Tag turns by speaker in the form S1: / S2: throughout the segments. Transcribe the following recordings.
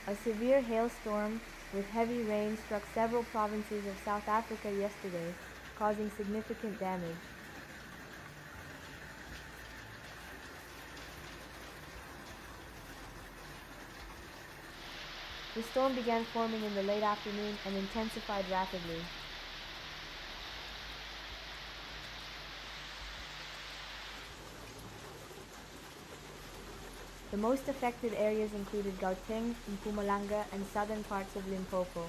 S1: A severe hailstorm with heavy rain struck several provinces of South Africa yesterday, causing significant damage. The storm began forming in the late afternoon and intensified rapidly. The most affected areas included Gauteng, Mpumalanga, and southern parts of Limpopo.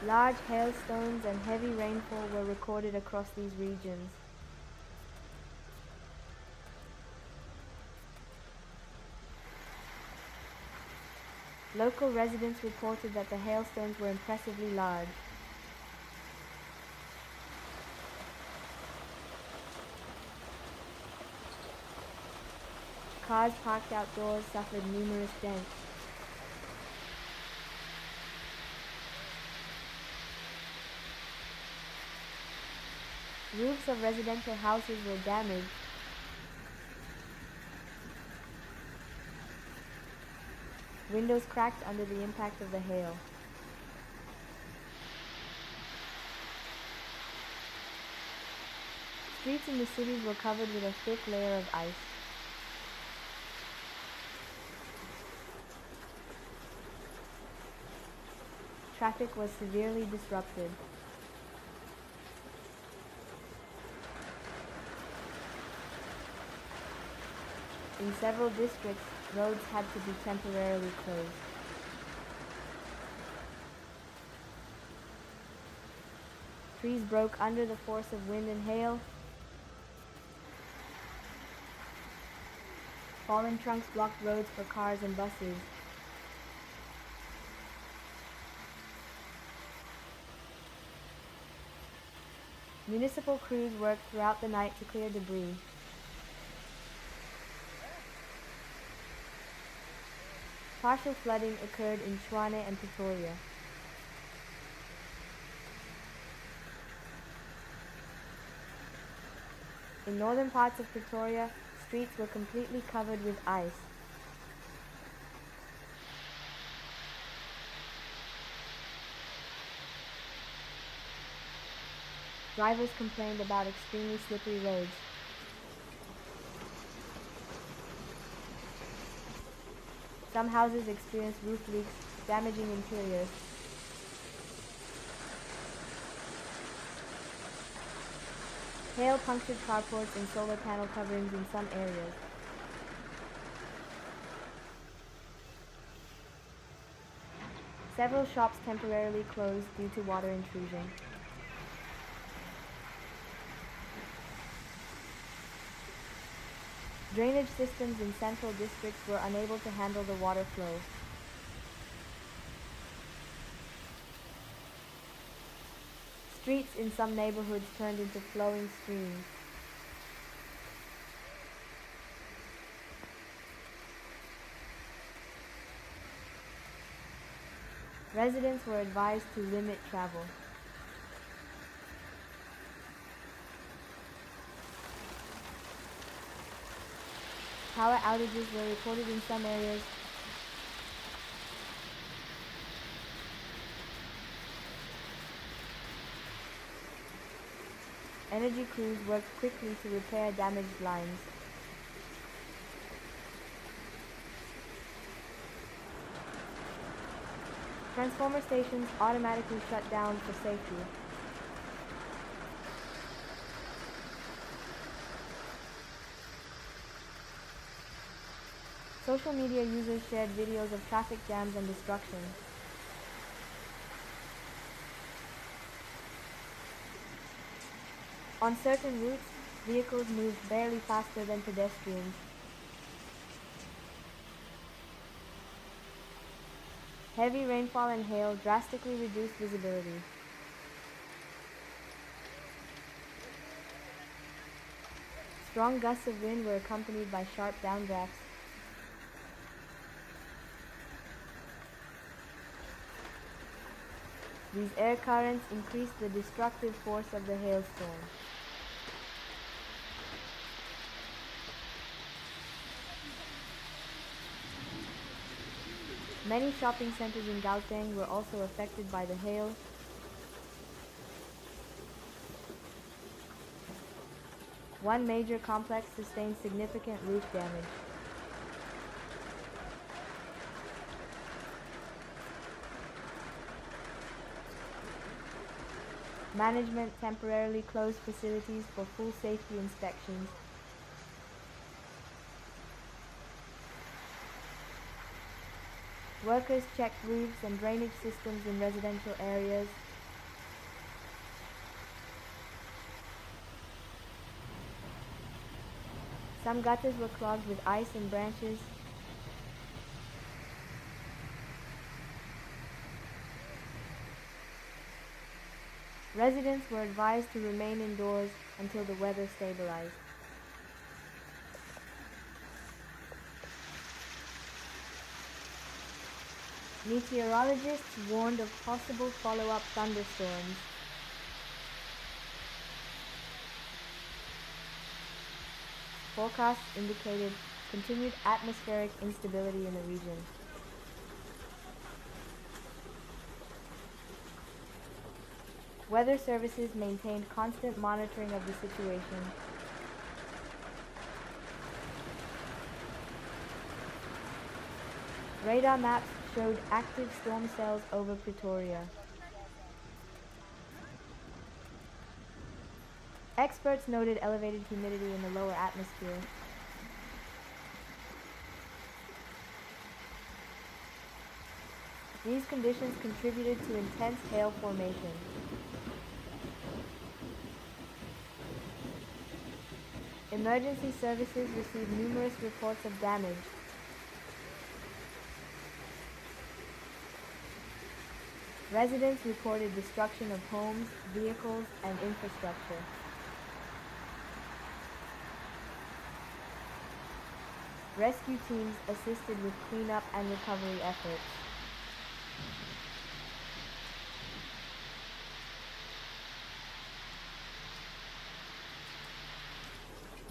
S1: Large hailstones and heavy rainfall were recorded across these regions. Local residents reported that the hailstones were impressively large. Cars parked outdoors suffered numerous dents. Roofs of residential houses were damaged. Windows cracked under the impact of the hail. Streets in the cities were covered with a thick layer of ice. Traffic was severely disrupted. In several districts, roads had to be temporarily closed. Trees broke under the force of wind and hail. Fallen trunks blocked roads for cars and buses. Municipal crews worked throughout the night to clear debris. Partial flooding occurred in Tshwane and Pretoria. In northern parts of Pretoria, streets were completely covered with ice. Drivers complained about extremely slippery roads. Some houses experienced roof leaks, damaging interiors. Hail punctured carports and solar panel coverings in some areas. Several shops temporarily closed due to water intrusion. Drainage systems in central districts were unable to handle the water flow. Streets in some neighborhoods turned into flowing streams. Residents were advised to limit travel. Power outages were reported in some areas. Energy crews worked quickly to repair damaged lines. Transformer stations automatically shut down for safety. Social media users shared videos of traffic jams and destruction. On certain routes, vehicles moved barely faster than pedestrians. Heavy rainfall and hail drastically reduced visibility. Strong gusts of wind were accompanied by sharp downdrafts. These air currents increased the destructive force of the hailstorm. Many shopping centers in Gauteng were also affected by the hail. One major complex sustained significant roof damage. Management temporarily closed facilities for full safety inspections. Workers checked roofs and drainage systems in residential areas. Some gutters were clogged with ice and branches. Residents were advised to remain indoors until the weather stabilized. Meteorologists warned of possible follow-up thunderstorms. Forecasts indicated continued atmospheric instability in the region. Weather services maintained constant monitoring of the situation. Radar maps showed active storm cells over Pretoria. Experts noted elevated humidity in the lower atmosphere. These conditions contributed to intense hail formation. Emergency services received numerous reports of damage. Residents reported destruction of homes, vehicles, and infrastructure. Rescue teams assisted with cleanup and recovery efforts.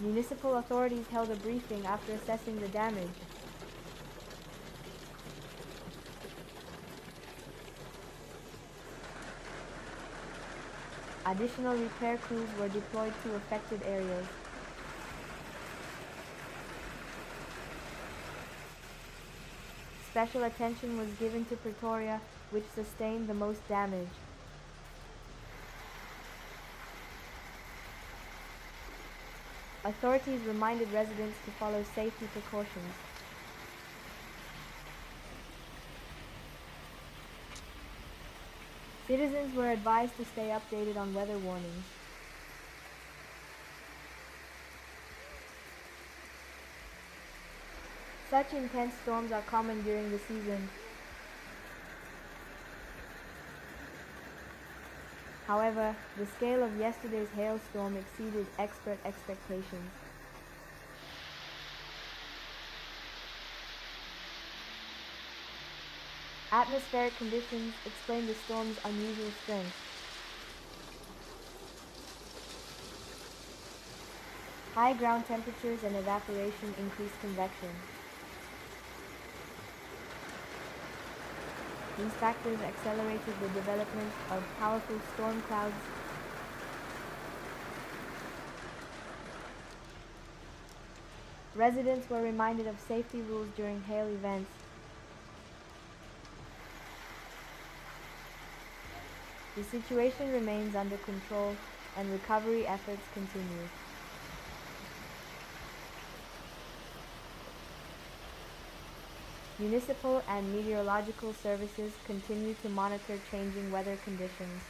S1: Municipal authorities held a briefing after assessing the damage. Additional repair crews were deployed to affected areas. Special attention was given to Pretoria, which sustained the most damage. Authorities reminded residents to follow safety precautions. Citizens were advised to stay updated on weather warnings. Such intense storms are common during the season. However, the scale of yesterday's hailstorm exceeded expert expectations. Atmospheric conditions explain the storm's unusual strength. High ground temperatures and evaporation increase convection. These factors accelerated the development of powerful storm clouds. Residents were reminded of safety rules during hail events. The situation remains under control and recovery efforts continue. Municipal and meteorological services continue to monitor changing weather conditions.